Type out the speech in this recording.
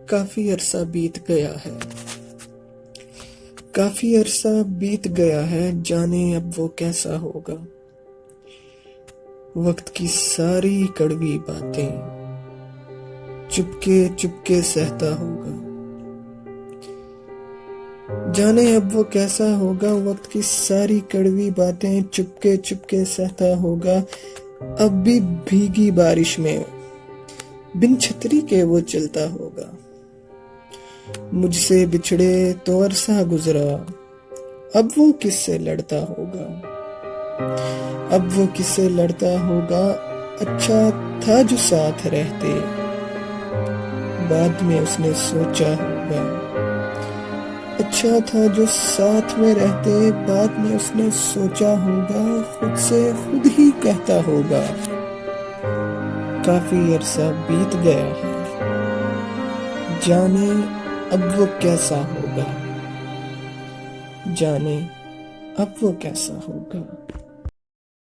काफी अरसा बीत गया है, काफी अरसा बीत गया है, जाने अब वो कैसा होगा। वक्त की सारी कड़वी बातें चुपके चुपके सहता होगा। जाने अब वो कैसा होगा, वक्त की सारी कड़वी बातें चुपके चुपके सहता होगा। अब भी भीगी बारिश में बिन छतरी के वो चलता होगा। मुझसे बिछड़े तो अरसा गुजरा, अब वो किससे लड़ता होगा। अब वो किससे लड़ता होगा, अच्छा था जो साथ रहते, बाद में उसने सोचा होगा। अच्छा था जो साथ में रहते, बाद में उसने सोचा होगा। खुद से खुद ही कहता होगा, काफी अरसा बीत गया है, जाने अब वो कैसा होगा। जाने अब वो कैसा होगा।